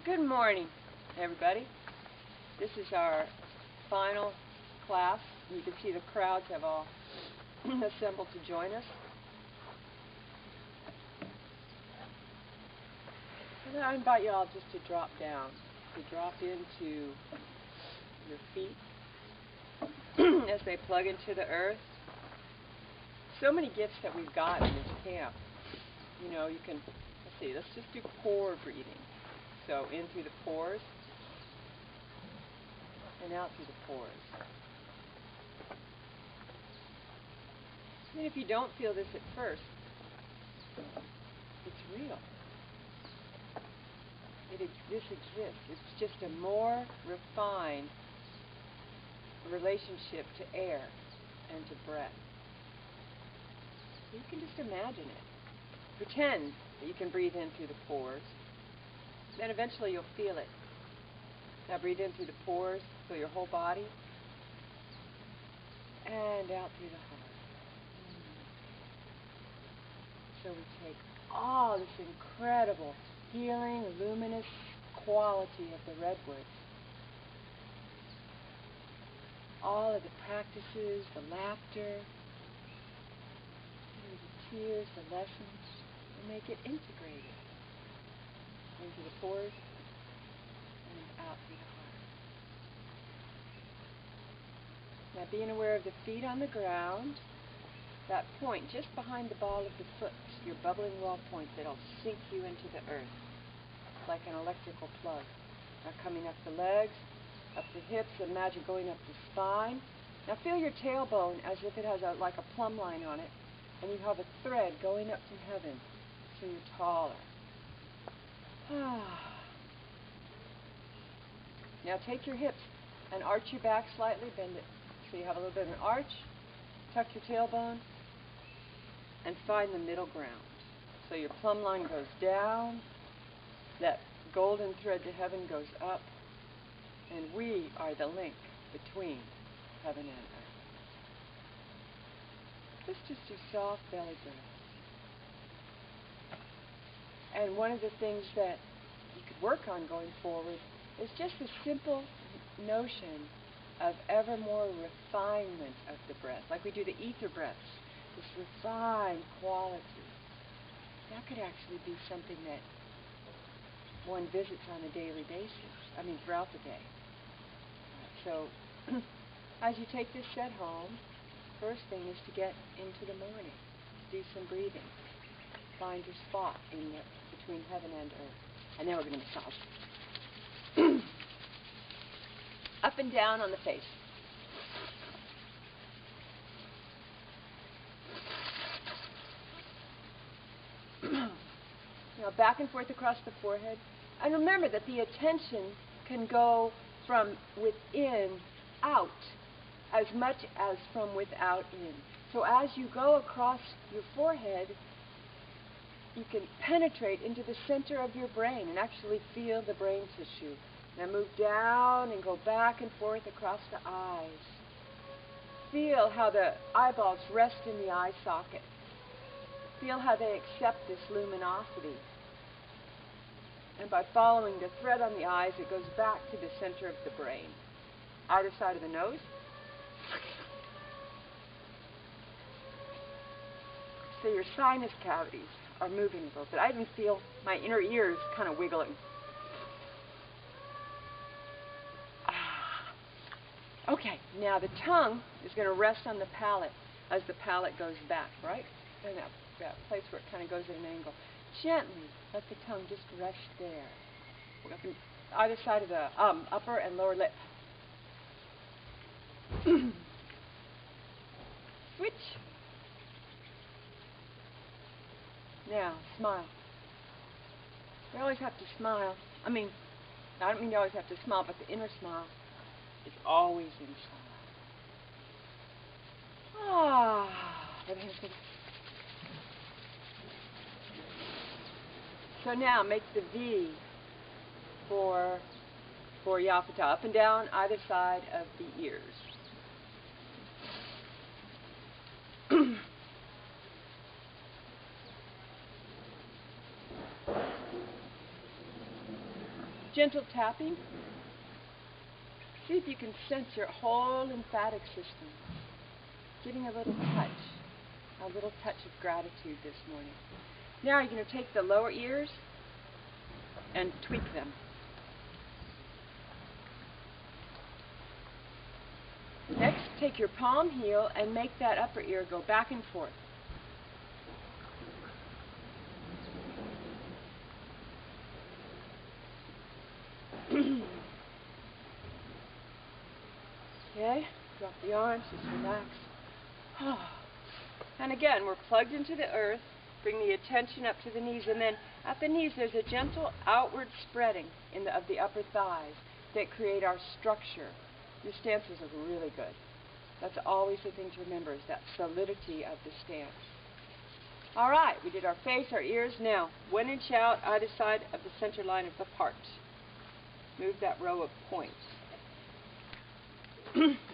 Good morning, everybody. This is our final class. You can see the crowds have all assembled to join us. And I invite you all just to drop down, to drop into your feet as they plug into the earth. So many gifts that we've got in this camp. You know, you can, let's see, let's just do core breathing. So in through the pores and out through the pores. And if you don't feel this at first, it's real. This exists. It's just a more refined relationship to air and to breath. You can just imagine it. Pretend that you can breathe in through the pores. Then eventually you'll feel it. Now breathe in through the pores, feel your whole body, and out through the heart. So we take all this incredible healing, luminous quality of the redwoods. All of the practices, the laughter, the tears, the lessons, and make it integrated into the pores and out through the heart. Now being aware of the feet on the ground, that point just behind the ball of the foot, your bubbling wall point that'll sink you into the earth, like an electrical plug. Now coming up the legs, up the hips, imagine going up the spine. Now feel your tailbone as if it has like a plumb line on it, and you have a thread going up to heaven, so you're taller. Now take your hips and arch your back slightly, bend it so you have a little bit of an arch, tuck your tailbone, and find the middle ground. So your plumb line goes down, that golden thread to heaven goes up, and we are the link between heaven and earth. Just do soft belly breath. And one of the things that you could work on going forward is just the simple notion of ever more refinement of the breath, like we do the ether breaths, this refined quality. That could actually be something that one visits on a daily basis, throughout the day. So, as you take this set home, first thing is to get into the morning, do some breathing. Find your spot between heaven and earth. And then we're going to massage. Up and down on the face. Now back and forth across the forehead. And remember that the attention can go from within out as much as from without in. So as you go across your forehead, you can penetrate into the center of your brain and actually feel the brain tissue. Now move down and go back and forth across the eyes. Feel how the eyeballs rest in the eye socket. Feel how they accept this luminosity. And by following the thread on the eyes, it goes back to the center of the brain. Either side of the nose. So your sinus cavities are moving a little bit. I even feel my inner ears kind of wiggling. Okay, now the tongue is going to rest on the palate as the palate goes back, right? And that place where it kind of goes at an angle. Gently let the tongue just rest there. Either side of the upper and lower lip. Switch. Now, smile. You always have to smile. I don't mean you always have to smile, but the inner smile is always inside. So now make the V for Yapata, up and down either side of the ears. Gentle tapping. See if you can sense your whole lymphatic system getting a little touch of gratitude this morning. Now you're going to take the lower ears and tweak them. Next, take your palm heel and make that upper ear go back and forth. Okay, drop the arms, just relax. And again, we're plugged into the earth. Bring the attention up to the knees, and then at the knees there's a gentle outward spreading of the upper thighs that create our structure. Your stances are really good. That's always the thing to remember, is that solidity of the stance. All right, we did our face, our ears. Now, 1 inch out either side of the center line of the part. Move that row of points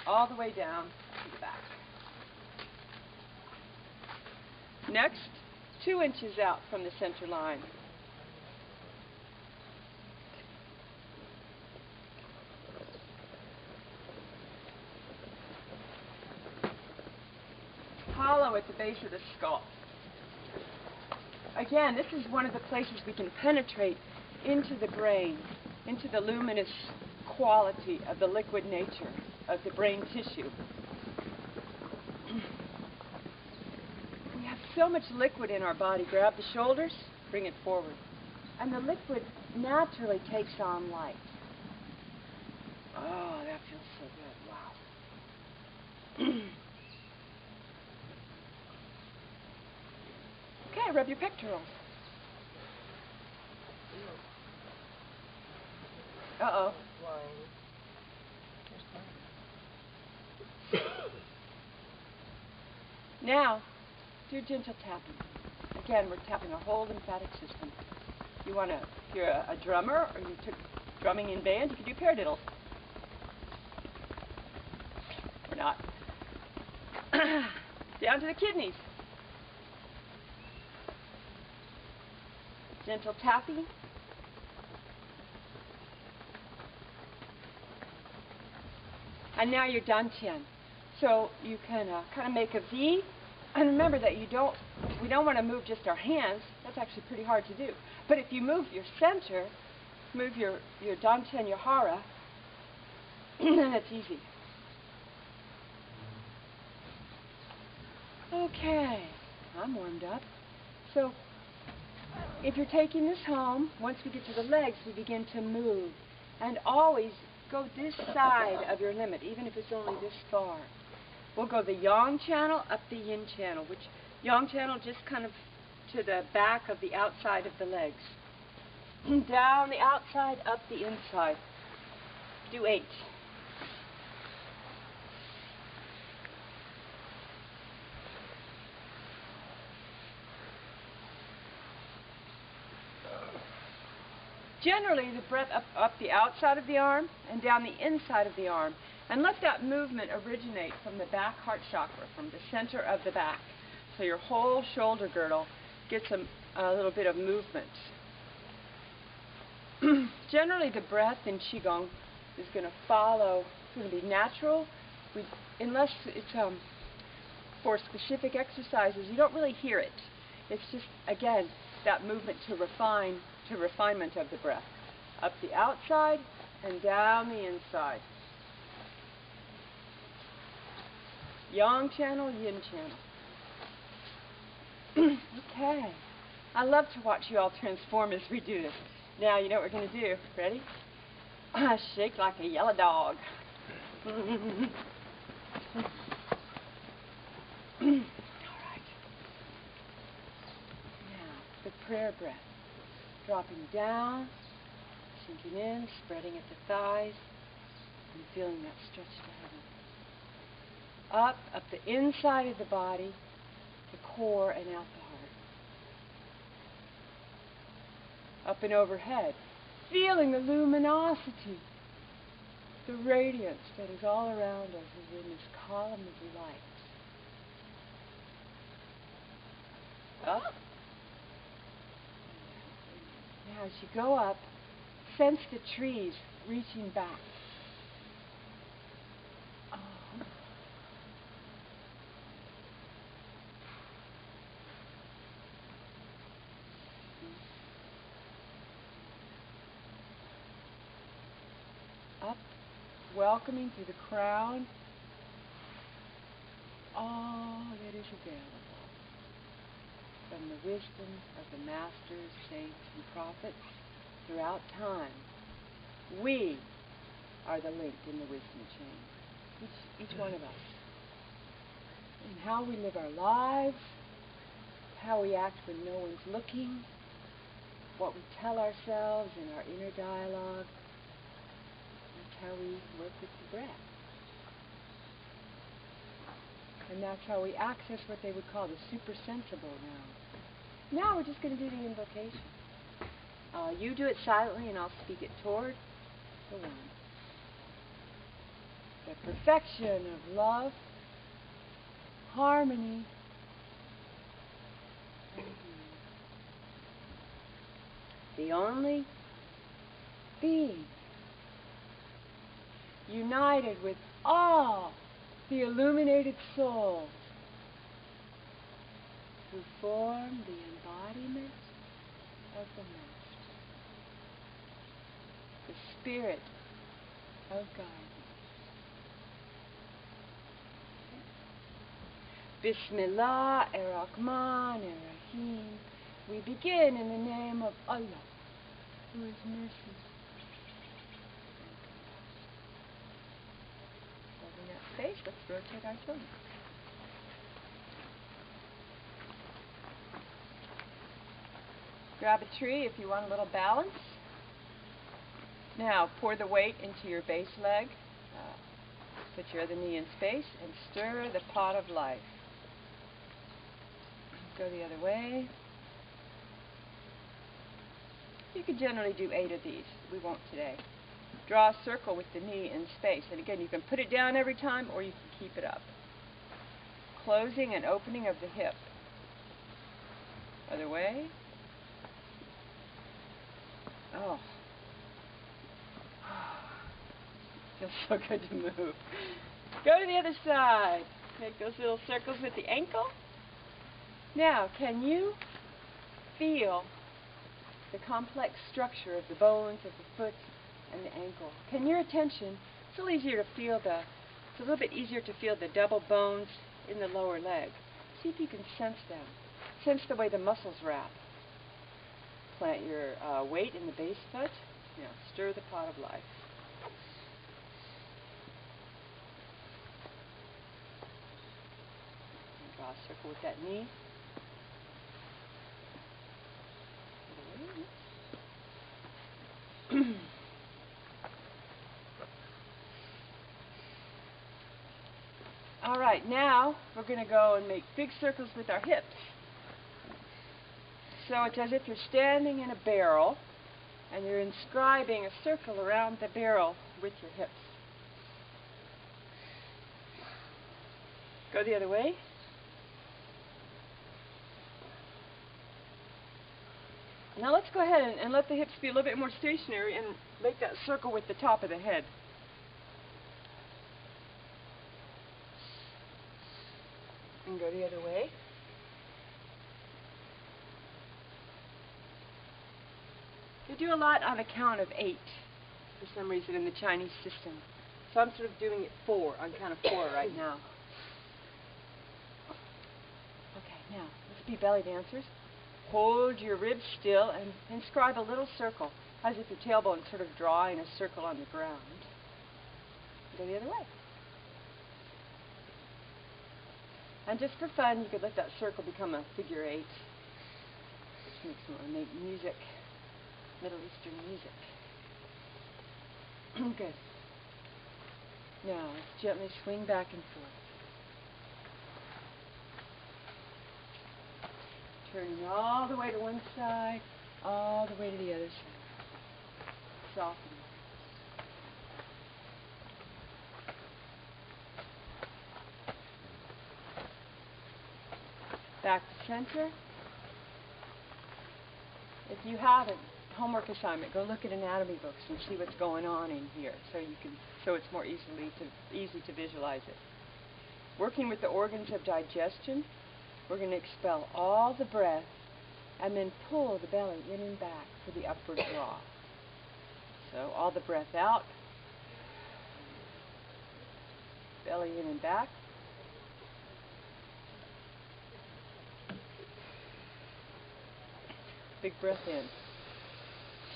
all the way down to the back. Next, 2 inches out from the center line. Hollow at the base of the skull. Again, this is one of the places we can penetrate into the brain, into the luminous quality of the liquid nature of the brain tissue. We have so much liquid in our body. Grab the shoulders, bring it forward. And the liquid naturally takes on light. Oh, that feels so good. Wow. Okay, rub your pectorals. Uh-oh. Now, do gentle tapping. Again, we're tapping our whole lymphatic system. You want to, if you're a drummer or you took drumming in band, you can do paradiddles. Or not. Down to the kidneys. Gentle tapping. And now you're dantian. So you can kind of make a V. And remember that we don't want to move just our hands. That's actually pretty hard to do. But if you move your center, move your dantian, your hara, then it's easy. Okay, I'm warmed up. So if you're taking this home, once we get to the legs, we begin to move. And always go this side of your limit, even if it's only this far. We'll go the yang channel up the yin channel, which yang channel just kind of to the back of the outside of the legs. Down the outside, up the inside. Do 8. Generally, the breath up the outside of the arm and down the inside of the arm. And let that movement originate from the back heart chakra, from the center of the back. So your whole shoulder girdle gets a little bit of movement. Generally, the breath in Qigong is going to follow, it's going to be natural. Unless it's for specific exercises, you don't really hear it. It's just, again, that movement to refinement of the breath. Up the outside and down the inside. Yang channel, yin channel. Okay. I love to watch you all transform as we do this. Now, you know what we're going to do. Ready? Shake like a yellow dog. All right. Now, the prayer breath. Dropping down, sinking in, spreading at the thighs, and feeling that stretch to heaven. Up the inside of the body, the core, and out the heart. Up and overhead, feeling the luminosity, the radiance that is all around us is in this column of light. Up. Now as you go up, sense the trees reaching back. Oh. Up, welcoming through the crown all that is available from the wisdom of the masters, saints, and prophets throughout time. We are the link in the wisdom chain, each one of us. And how we live our lives, how we act when no one's looking, what we tell ourselves in our inner dialogue, that's how we work with the breath. And that's how we access what they would call the super-sensible now. Now we're just going to do the invocation. You do it silently and I'll speak it toward the one. The perfection of love, harmony, and the only being united with all the illuminated souls who form the embodiment of the Master, the Spirit of guidance. Bismillah ar-Rahman ar-Rahim. We begin in the name of Allah, who is mercy. Holding that space, let's rotate our tongue. Grab a tree if you want a little balance. Now pour the weight into your base leg. Put your other knee in space and stir the pot of life. Go the other way. You can generally do 8 of these. We won't today. Draw a circle with the knee in space. And again, you can put it down every time or you can keep it up. Closing and opening of the hip. Other way. Oh. Feels so good to move. Go to the other side. Make those little circles with the ankle. Now, can you feel the complex structure of the bones of the foot and the ankle? Can your attention, it's a little bit easier to feel the double bones in the lower leg. See if you can sense them. Sense the way the muscles wrap. Plant your weight in the base foot. Now, stir the pot of life. And draw a circle with that knee. All right, now we're going to go and make big circles with our hips. So it's as if you're standing in a barrel and you're inscribing a circle around the barrel with your hips. Go the other way. Now let's go ahead and let the hips be a little bit more stationary and make that circle with the top of the head. And go the other way. They do a lot on a count of 8 for some reason in the Chinese system. So I'm sort of doing it on count of 4 right now. Okay, now let's be belly dancers. Hold your ribs still and inscribe a little circle, as if your tailbone is sort of drawing a circle on the ground. Go the other way. And just for fun, you could let that circle become a figure 8, which makes me want to make music, Middle Eastern music. Good. Now, let's gently swing back and forth. Turning all the way to one side, all the way to the other side. Soften. Back to center. If you haven't homework assignment, go look at anatomy books and see what's going on in here, so it's more easy to visualize it. Working with the organs of digestion, we're going to expel all the breath and then pull the belly in and back for the upward draw. So all the breath out, belly in and back. Big breath in.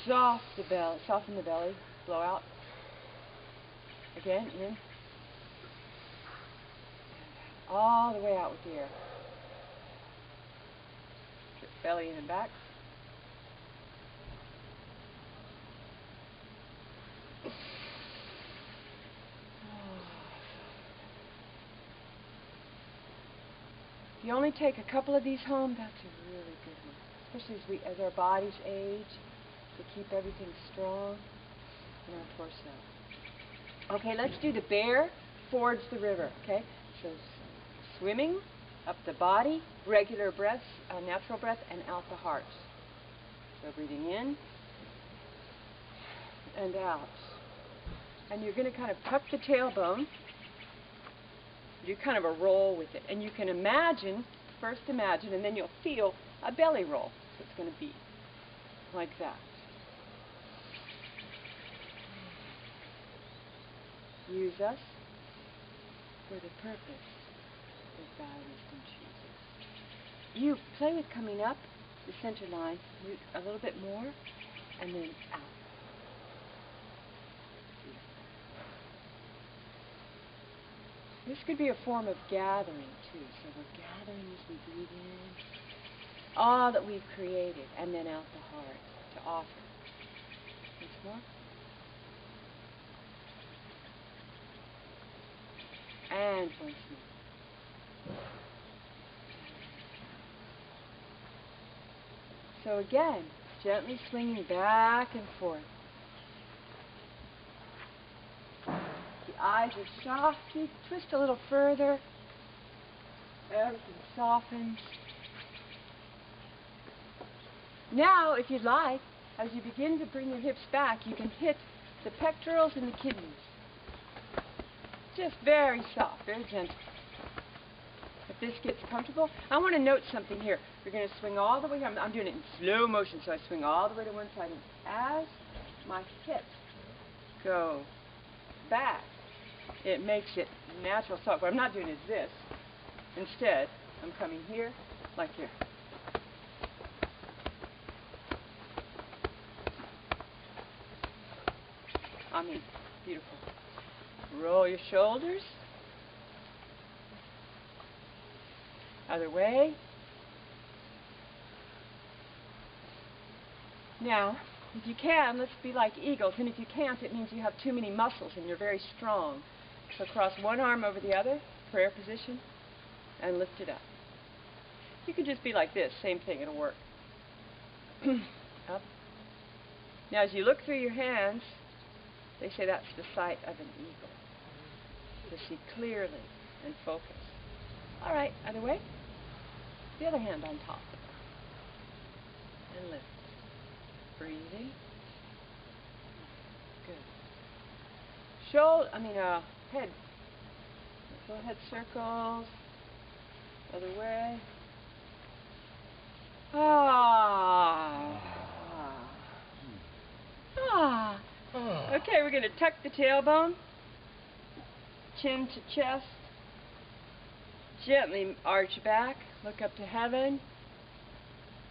Soften the belly, blow out. Again, in. All the way out with the air. Belly in and back. If you only take a couple of these home, that's a really good one. Especially as our bodies age, to keep everything strong in our torso. Okay, let's do the bear forwards the river, okay? So swimming, up the body, regular breaths, natural breath, and out the heart. So breathing in and out. And you're going to kind of tuck the tailbone. Do kind of a roll with it. And you can imagine, first imagine, and then you'll feel a belly roll. So it's going to be like that. Use us for the purpose that God wisdom chooses. You play with coming up the center line a little bit more, and then out. This could be a form of gathering, too. So we're gathering as we breathe in all that we've created, and then out the heart to offer. Once more. And once more. So again, gently swinging back and forth. The eyes are soft. You twist a little further. Everything softens. Now, if you'd like, as you begin to bring your hips back, you can hit the pectorals and the kidneys. Just very soft, very gentle. If this gets comfortable, I want to note something here. You're going to swing all the way. I'm doing it in slow motion, so I swing all the way to one side. And as my hips go back, it makes it natural soft. What I'm not doing is this. Instead, I'm coming here, like here. I mean, beautiful. Roll your shoulders. Other way. Now, if you can, let's be like eagles. And if you can't, it means you have too many muscles and you're very strong. So cross one arm over the other, prayer position, and lift it up. You can just be like this, same thing, it'll work. Up. Now as you look through your hands, they say that's the sight of an eagle. To see clearly and focus. All right, other way. The other hand on top. And lift. Breathing. Good. Head. Little head circles. Other way. Okay, we're going to tuck the tailbone. Chin to chest. Gently arch back. Look up to heaven.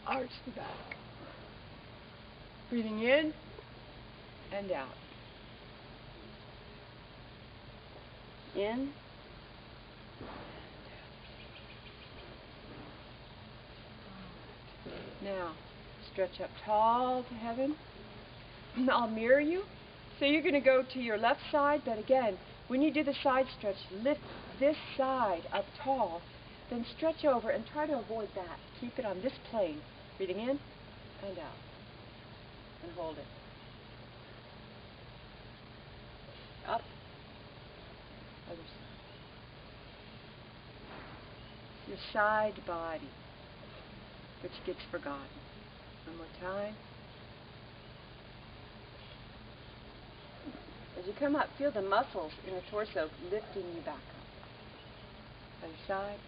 Arch the back. Breathing in and out. In. Now, stretch up tall to heaven. I'll mirror you. So you're going to go to your left side, but again, when you do the side stretch, lift this side up tall, then stretch over and try to avoid that. Keep it on this plane. Breathing in and out. And hold it. Up. Other side. Your side body, which gets forgotten. One more time. As you come up, feel the muscles in the torso lifting you back up. Other side.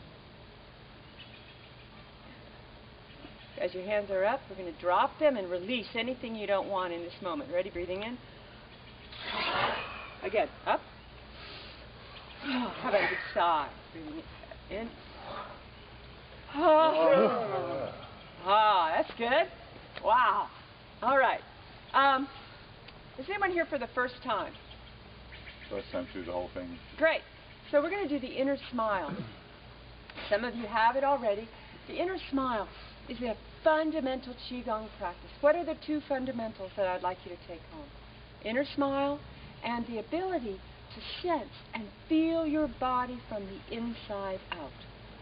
As your hands are up, we're going to drop them and release anything you don't want in this moment. Ready? Breathing in. Again, up. How about a big sigh? Breathing in. That's good. Wow. All right. Is anyone here for the first time? First time through the whole thing. Great. So we're going to do the inner smile. Some of you have it already. The inner smile is a fundamental Qigong practice. What are the two fundamentals that I'd like you to take home? Inner smile and the ability to sense and feel your body from the inside out.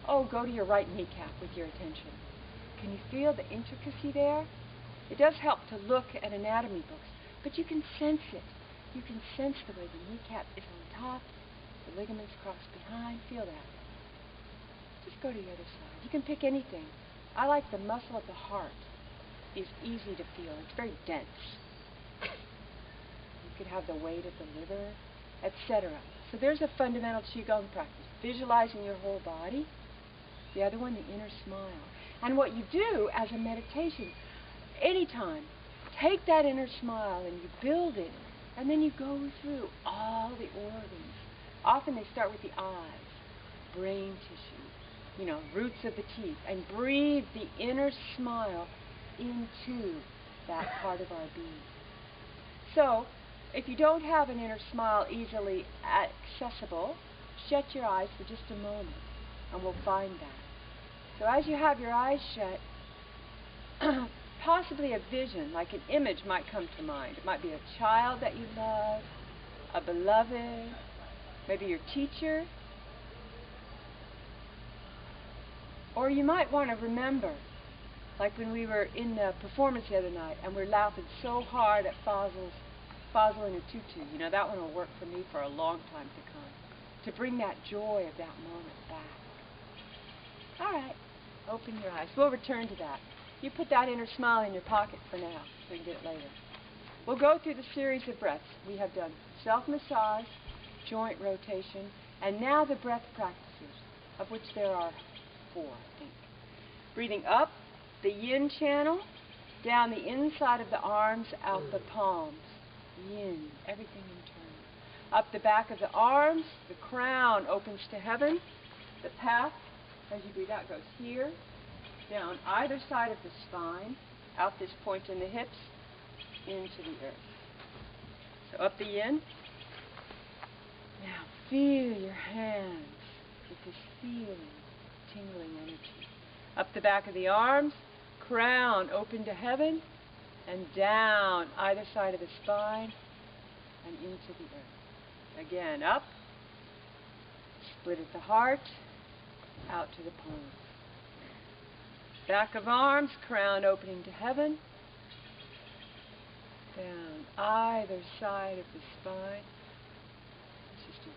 Oh, go to your right kneecap with your attention. Can you feel the intricacy there? It does help to look at anatomy books, but you can sense it. You can sense the way the kneecap is on top, the ligaments cross behind. Feel that. Just go to the other side. You can pick anything. I like the muscle of the heart. It's easy to feel. It's very dense. You could have the weight of the liver, etc. So there's a fundamental Qigong practice. Visualizing your whole body. The other one, the inner smile. And what you do as a meditation, anytime, take that inner smile and you build it, and then you go through all the organs. Often they start with the eyes, brain tissue, roots of the teeth, and breathe the inner smile into that part of our being. So, if you don't have an inner smile easily accessible, shut your eyes for just a moment, and we'll find that. So as you have your eyes shut, possibly a vision, like an image might come to mind. It might be a child that you love, a beloved, maybe your teacher. Or you might want to remember, like when we were in the performance the other night and we're laughing so hard at Fazl in a tutu. That one will work for me for a long time to come. To bring that joy of that moment back. All right. Open your eyes. We'll return to that. You put that inner smile in your pocket for now, so you can get it later. We'll go through the series of breaths. We have done self-massage, joint rotation, and now the breath practices, of which there are 4, I think. Breathing up the yin channel, down the inside of the arms, out the palms. Yin, everything internal. Up the back of the arms, the crown opens to heaven. The path, as you breathe out, goes here, down either side of the spine, out this point in the hips, into the earth. So up the yin. Now feel your hands with this feeling, tingling energy. Up the back of the arms, crown open to heaven, and down either side of the spine, and into the earth. Again, up, split at the heart, out to the palms. Back of arms, crown opening to heaven, down either side of the spine. Let's just do that.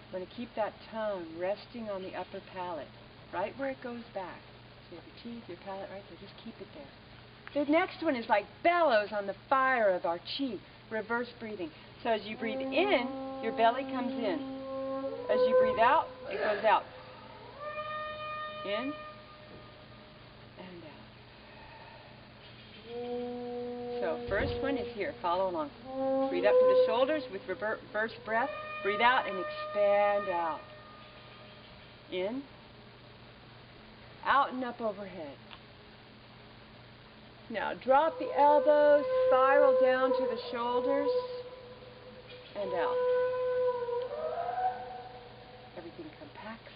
I'm going to keep that tongue resting on the upper palate, right where it goes back. So you have your teeth, your palate right there. Just keep it there. The next one is like bellows on the fire of our chi, reverse breathing. So as you breathe in, your belly comes in. As you breathe out, it goes out. In and out. So first one is here. Follow along. Breathe up to the shoulders with reverse breath. Breathe out and expand out. In. Out and up overhead. Now drop the elbows, spiral down to the shoulders, and out. Everything compacts,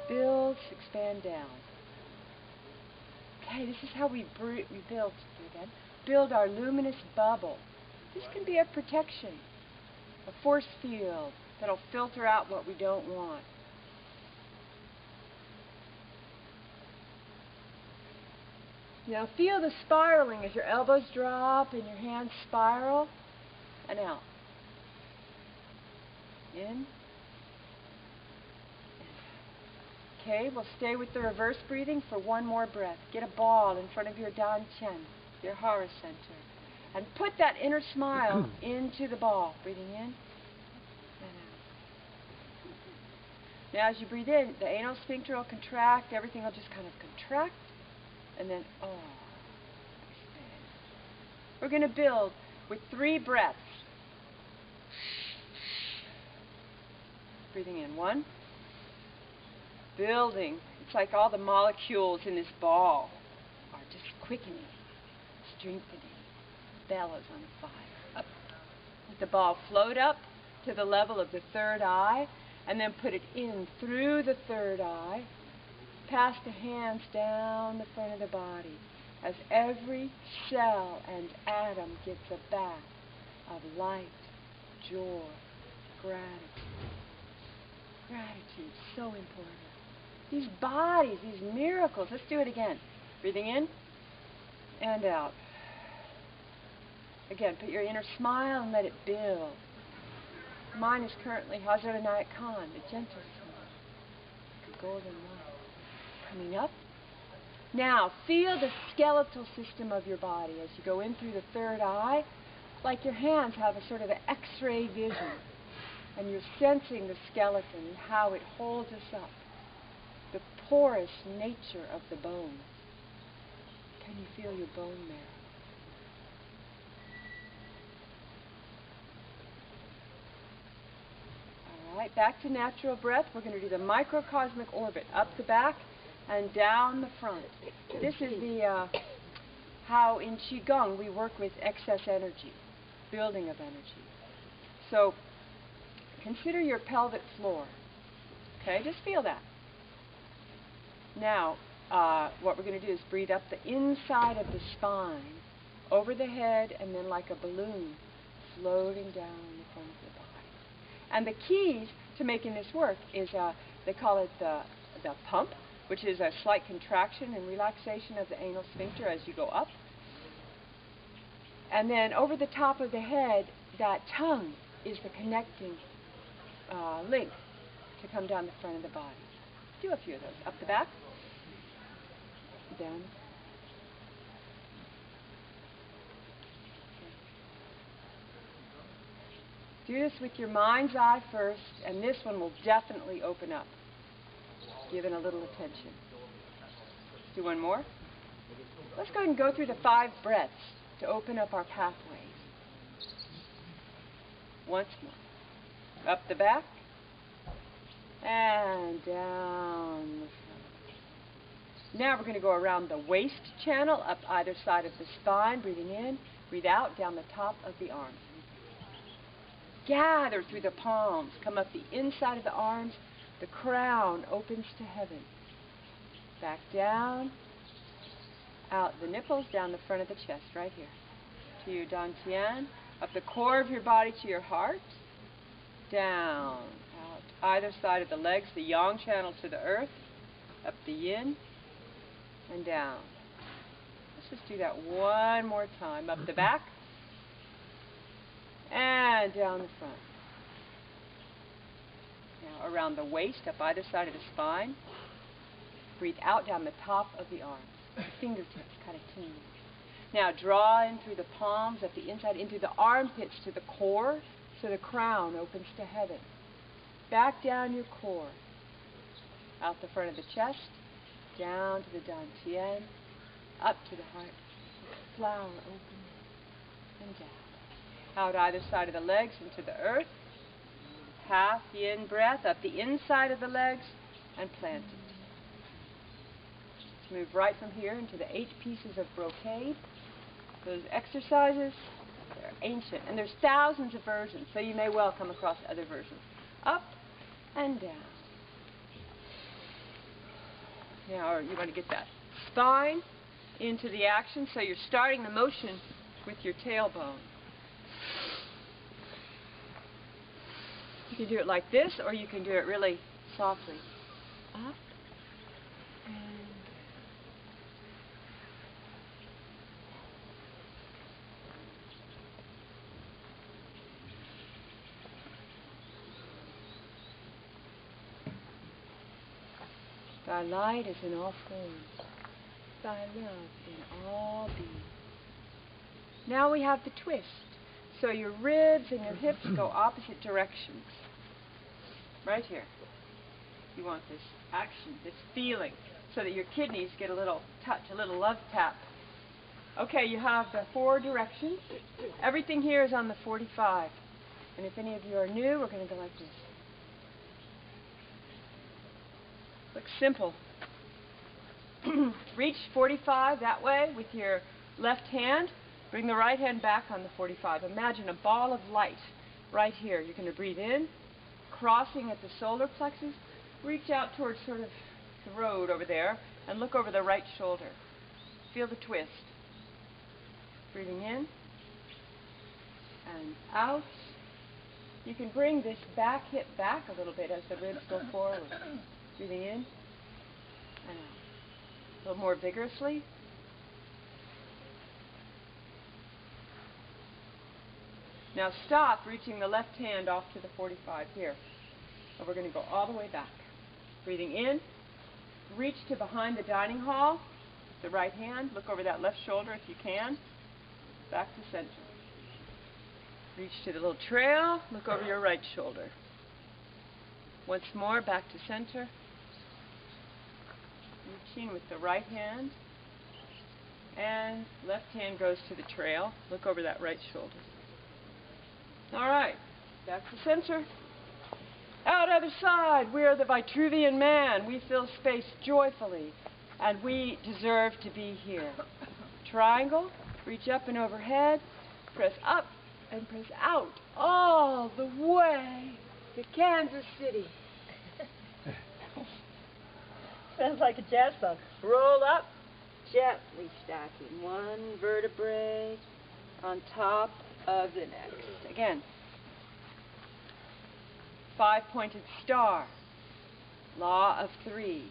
builds, expand down. Okay, this is how we build our luminous bubble. This can be a protection, a force field that'll filter out what we don't want. Now feel the spiraling as your elbows drop and your hands spiral and out. In and Okay, we'll stay with the reverse breathing for one more breath. Get a ball in front of your Dan Chen, your heart center. And put that inner smile into the ball. Breathing in and out. Now as you breathe in, the anal sphincter will contract. Everything will just kind of contract. And then, expand. We're going to build with 3 breaths. Breathing in. 1. Building. It's like all the molecules in this ball are just quickening, strengthening. Bellows on the fire. Up. Let the ball float up to the level of the 3rd eye, and then put it in through the 3rd eye, past the hands down the front of the body, as every cell and atom gets a bath of light, joy, gratitude. Gratitude, so important. These bodies, these miracles. Let's do it again. Breathing in and out. Again, put your inner smile and let it build. Mine is currently Hazrat Inayat Khan, the gentle smile, the golden light. Coming up. Now, feel the skeletal system of your body as you go in through the 3rd eye, like your hands have a sort of an X-ray vision, and you're sensing the skeleton and how it holds us up, the porous nature of the bones. Can you feel your bone marrow? All right, back to natural breath. We're going to do the microcosmic orbit, up the back and down the front. This is the how in Qigong we work with excess energy, building of energy. So consider your pelvic floor. Okay, just feel that. Now, what we're going to do is breathe up the inside of the spine, over the head, and then like a balloon, floating down the front of the body. And the keys to making this work is, they call it the pump, which is a slight contraction and relaxation of the anal sphincter as you go up. And then over the top of the head, that tongue is the connecting link to come down the front of the body. Do a few of those. Up the back, down. Do this with your mind's eye first, and this one will definitely open up. Give it a little attention. Do one more. Let's go ahead and go through the 5 breaths to open up our pathways. Once more. Up the back and down the front. Now we're going to go around the waist channel, up either side of the spine, breathing in, breathe out, down the top of the arms. Gather through the palms, come up the inside of the arms, the crown opens to heaven. Back down, out the nipples, down the front of the chest, right here. To your dantian, up the core of your body to your heart, down, out either side of the legs, the yang channel to the earth, up the yin, and down. Let's just do that one more time. Up the back, and down the front. Now around the waist, up either side of the spine. Breathe out down the top of the arms. The fingertips kind of tingling. Now draw in through the palms at the inside, into the armpits to the core, so the crown opens to heaven. Back down your core. Out the front of the chest, down to the dantian, up to the heart. Flower open and down. Out either side of the legs into the earth. Half yin breath up the inside of the legs and plant it. Let's move right from here into the 8 pieces of brocade. Those exercises, they're ancient, and there's thousands of versions, so you may well come across other versions. Up and down. Now, you want to get that spine into the action, so you're starting the motion with your tailbone. You can do it like this, or you can do it really softly. Up and down. Thy light is in all forms. Thy love in all being. Now we have the twist. So your ribs and your hips go opposite directions. Right here. You want this action, this feeling, so that your kidneys get a little touch, a little love tap. Okay, you have the 4 directions. Everything here is on the 45. And if any of you are new, we're going to go like this. Looks simple. Reach 45 that way with your left hand. Bring the right hand back on the 45. Imagine a ball of light right here. You're going to breathe in, crossing at the solar plexus. Reach out towards sort of the road over there and look over the right shoulder. Feel the twist. Breathing in and out. You can bring this back hip back a little bit as the ribs go forward. Breathing in and out. A little more vigorously. Now stop reaching the left hand off to the 45 here. And we're going to go all the way back. Breathing in. Reach to behind the dining hall. The right hand. Look over that left shoulder if you can. Back to center. Reach to the little trail. Look over your right shoulder. Once more, back to center. Reaching with the right hand. And left hand goes to the trail. Look over that right shoulder. All right. Back to center. Out other side. We are the Vitruvian man. We fill space joyfully. And we deserve to be here. Triangle. Reach up and overhead. Press up and press out. All the way to Kansas City. Sounds like a jazz song. Roll up. Gently stacking one vertebrae on top of the next. Again. 5-pointed star. Law of 3.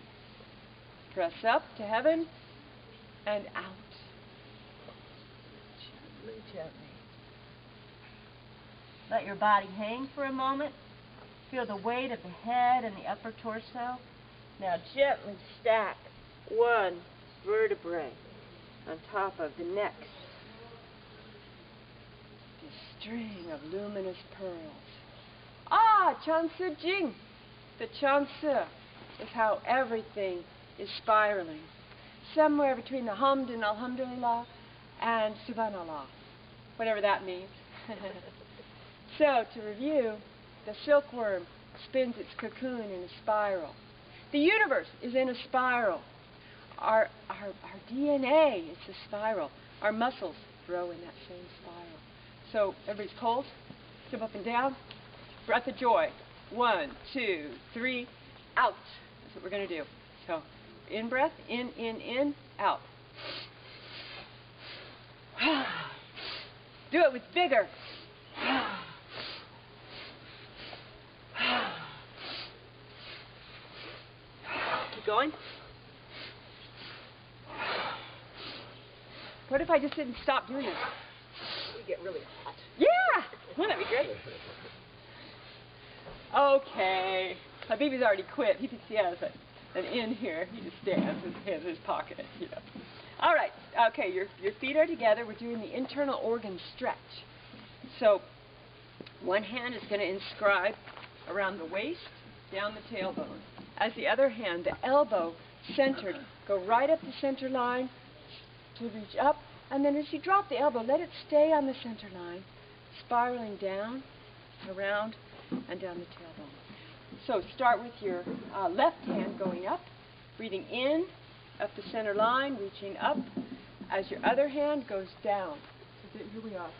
Press up to heaven and out. Gently, gently. Let your body hang for a moment. Feel the weight of the head and the upper torso. Now gently stack one vertebrae on top of the next. This string of luminous pearls. Ah, Chansi Jing. The Chansi is how everything is spiraling. Somewhere between the Hamd and Alhamdulillah and Subhanallah. Whatever that means. So, to review, the silkworm spins its cocoon in a spiral. The universe is in a spiral. Our DNA is a spiral. Our muscles grow in that same spiral. So, everybody's cold. Jump up and down. Breath of joy. 1, 2, 3, out. That's what we're going to do. So, in breath, in, out. Do it with vigor. Keep going. What if I just didn't stop doing it? We get really hot. Yeah! Wouldn't that be great? Okay. Habiba's already quit. He has an in here. He just stands his hand in his pocket, you know. All right. Okay, your feet are together. We're doing the internal organ stretch. So, one hand is going to inscribe around the waist, down the tailbone. As the other hand, the elbow centered. Go right up the center line to reach up. And then as you drop the elbow, let it stay on the center line, spiraling down, around, and down the tailbone. So start with your left hand going up, breathing in, up the center line, reaching up, as your other hand goes down. So here we are.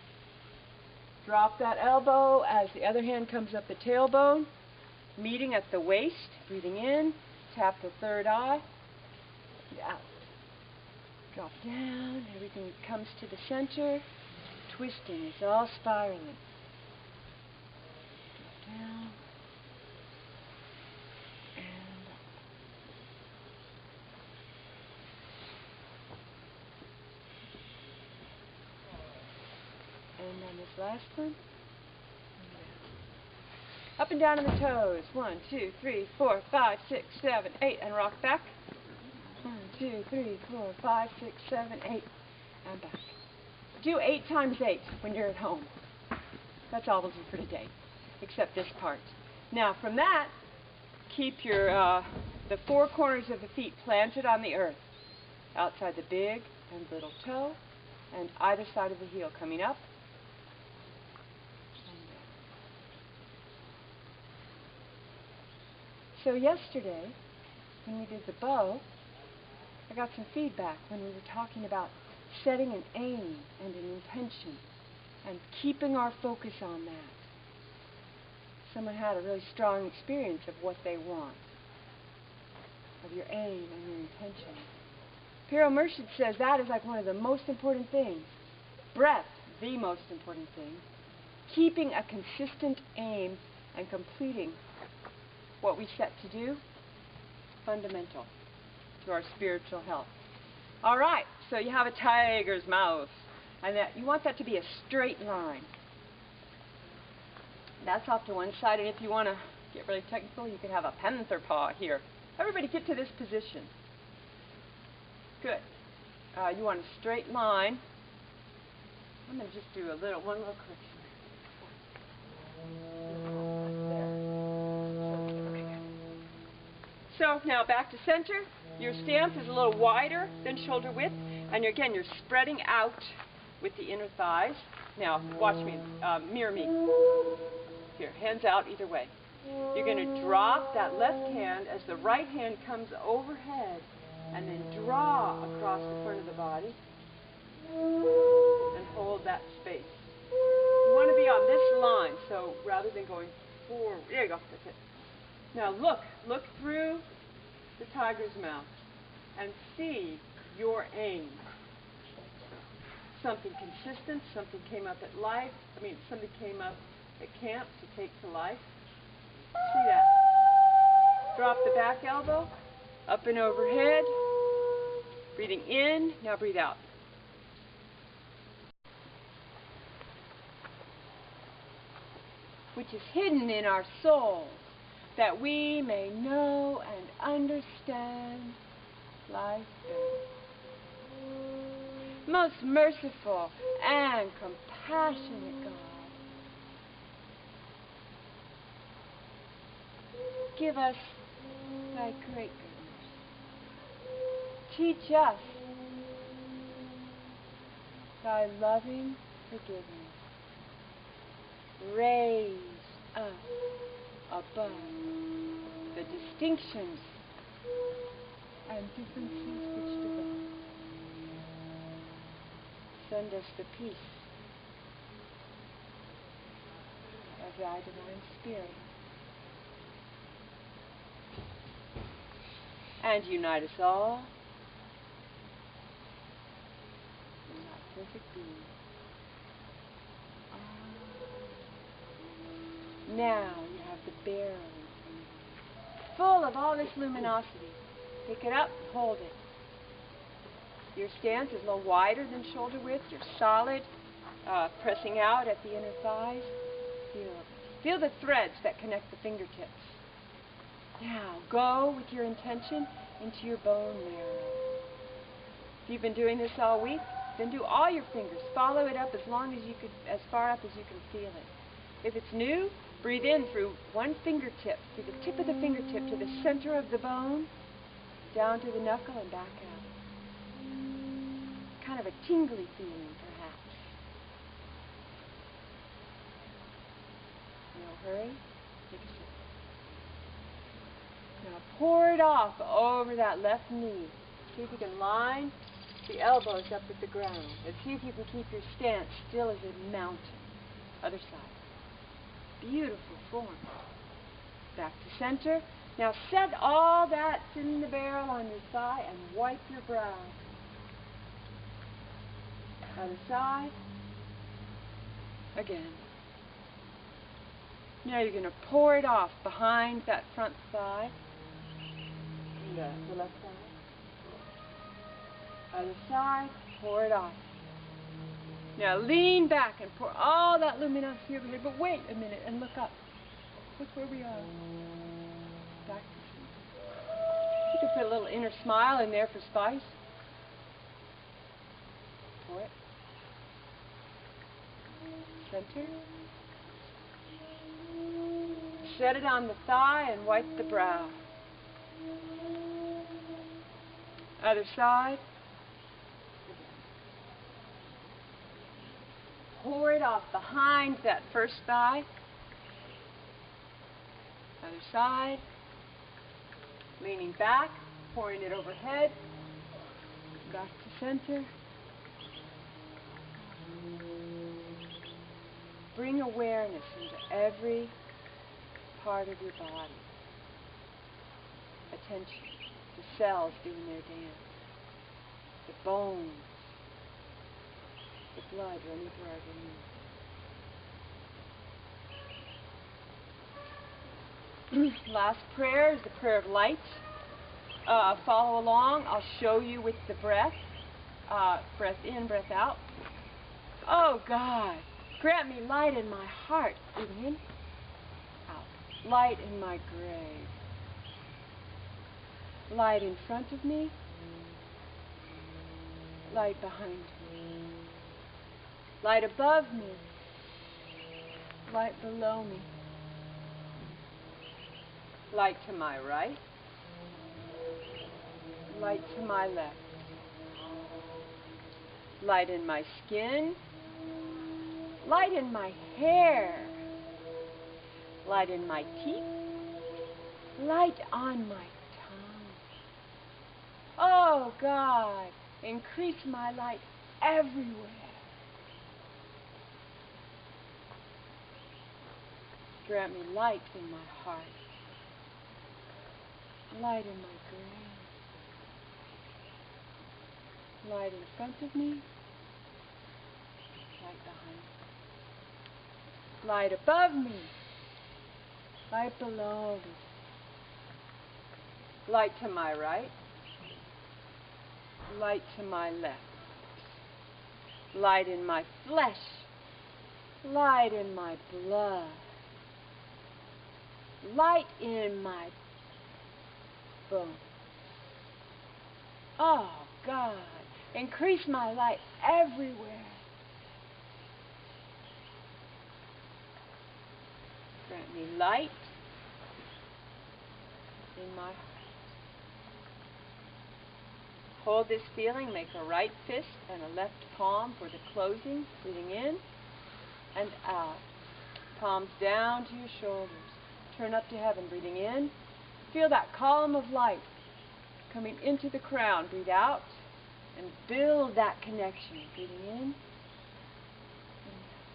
Drop that elbow as the other hand comes up the tailbone, meeting at the waist, breathing in, tap the third eye, and out. Drop down, everything comes to the center, twisting, it's all spiraling. Drop down, and up. And on this last one, Up and down on the toes. 1, 2, 3, 4, 5, 6, 7, 8. And rock back. 1, 2, 3, 4, 5, 6, 7, 8. And back. Do 8 times 8 when you're at home. That's all we'll do for today, except this part. Now from that, keep your the 4 corners of the feet planted on the earth, outside the big and little toe, and either side of the heel, coming up and down. So yesterday, when we did the bow, I got some feedback when we were talking about setting an aim and an intention and keeping our focus on that. Someone had a really strong experience of what they want, of your aim and your intention. Piro Murshid says that is like one of the most important things. Breath, the most important thing. Keeping a consistent aim and completing what we set to do, fundamental to our spiritual health. All right, so you have a tiger's mouth, and that you want that to be a straight line. That's off to one side, and if you want to get really technical, you can have a panther paw here. Everybody get to this position. Good. You want a straight line. I'm going to just do one little correction. So now back to center. Your stance is a little wider than shoulder width, and again you're spreading out with the inner thighs. Now watch me, mirror me. Here, hands out either way. You're going to drop that left hand as the right hand comes overhead, and then draw across the front of the body and hold that space. You want to be on this line, so rather than going forward, there you go, that's it. Now look through the tiger's mouth and see your aim. Something consistent, something came up at something came up at camp to take to life. See that? Drop the back elbow, up and overhead, breathing in, now breathe out. Which is hidden in our souls, that we may know and understand life better. Most merciful and compassionate God, give us thy great goodness. Teach us thy loving forgiveness. Raise us above the distinctions and differences which divide. Send us the peace of thy divine spirit, and unite us all in thy perfect being. Now you have the barrel full of all this luminosity. Pick it up, hold it. Your stance is a little wider than shoulder width. You're solid, pressing out at the inner thighs. Feel the threads that connect the fingertips. Now go with your intention into your bone marrow. If you've been doing this all week, then do all your fingers. Follow it up as far up as you can feel it. If it's new, breathe in through one fingertip, through the tip of the fingertip to the center of the bone, down to the knuckle and back out. Kind of a tingly feeling, perhaps. No hurry. Take a sip. Now pour it off over that left knee. See if you can line the elbows up with the ground. And see if you can keep your stance still as a mountain. Other side. Beautiful form. Back to center. Now set all that in the barrel on your thigh and wipe your brow. Other side. Again. Now you're going to pour it off behind that front thigh. The left side. Other side. Pour it off. Now lean back and pour all that luminosity overhead, but wait a minute and look up. Look where we are. Back to center. You can put a little inner smile in there for spice. Pour it. Center. Set it on the thigh and wipe the brow. Other side. Pour it off behind that first thigh. Other side. Leaning back, pouring it overhead. Back to center. Bring awareness into every part of your body. Attention. The cells doing their dance. The bones. The blood running through our veins. Last prayer is the prayer of light. Follow along. I'll show you with the breath. Breath in, breath out. Oh God, grant me light in my heart. Breathing in, out. Light in my grave. Light in front of me. Light behind me. Light above me. Light below me. Light to my right. Light to my left. Light in my skin. Light in my hair. Light in my teeth. Light on my tongue. Oh God, increase my light everywhere. Grant me light in my heart. Light in my grave. Light in front of me. Light behind me. Light above me. Light below me. Light to my right. Light to my left. Light in my flesh. Light in my blood. Light in my bones. Oh God, increase my light everywhere. Grant me light in my heart. Hold this feeling, make a right fist and a left palm for the closing, breathing in and out. Palms down to your shoulders. Turn up to heaven, breathing in. Feel that column of light coming into the crown. Breathe out and build that connection. Breathing in.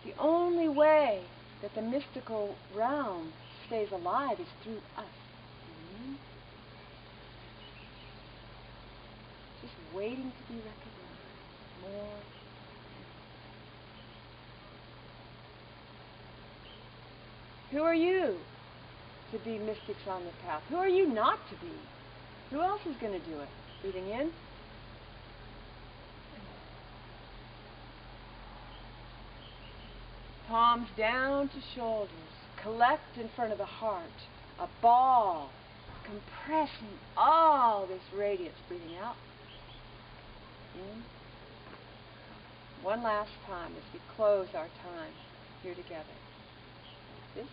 The only way that the mystical realm stays alive is through us. Breathing in. Just waiting to be recognized. More. Who are you to be mystics on the path? Who are you not to be? Who else is going to do it? Breathing in. Palms down to shoulders. Collect in front of the heart. A ball. Compressing all this radiance. Breathing out. In. One last time as we close our time here together. This.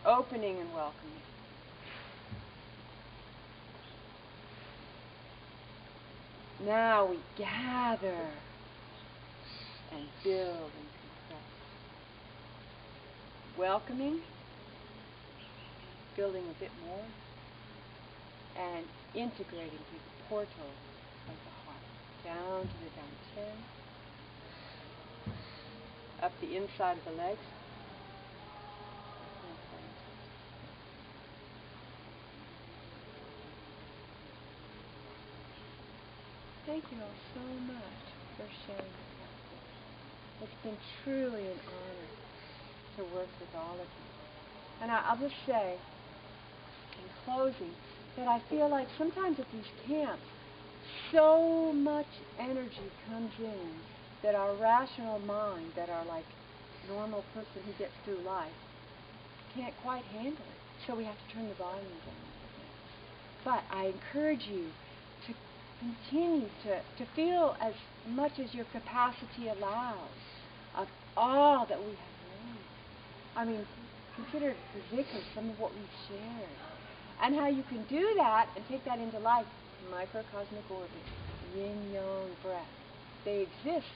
Opening and welcoming. Now we gather and build and compress. Welcoming, building a bit more, and integrating through the portal of the heart. Down to the down chin. Up the inside of the legs. Thank you all so much for sharing your practice. It's been truly an honor to work with all of you. And I'll just say, in closing, that I feel like sometimes at these camps, so much energy comes in that our rational mind, that are like normal person who gets through life can't quite handle it. So we have to turn the volume down. But I encourage you to continue to feel as much as your capacity allows of all that we have learned. I mean, consider the zikr, some of what we've shared. And how you can do that and take that into life. Microcosmic orbits, yin-yang breath. They exist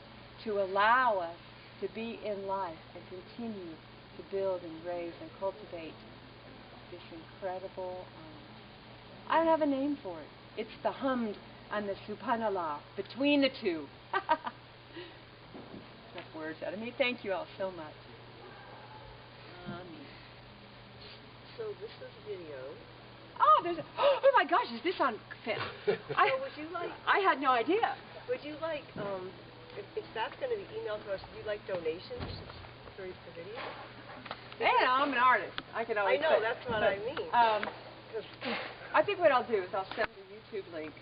to allow us to be in life and continue to build and raise and cultivate this incredible, I don't have a name for it. It's the hamd and the subhanallah, between the two. Enough words out of me. Thank you all so much. So this is video. Oh, there's a, oh my gosh, is this on film? Would you like? I had no idea. Would you like? If that's going to be emailed to us, would you like donations for the video? Hey, I'm an artist. I can always. I know, that's what I mean. I think what I'll do is I'll send the YouTube link.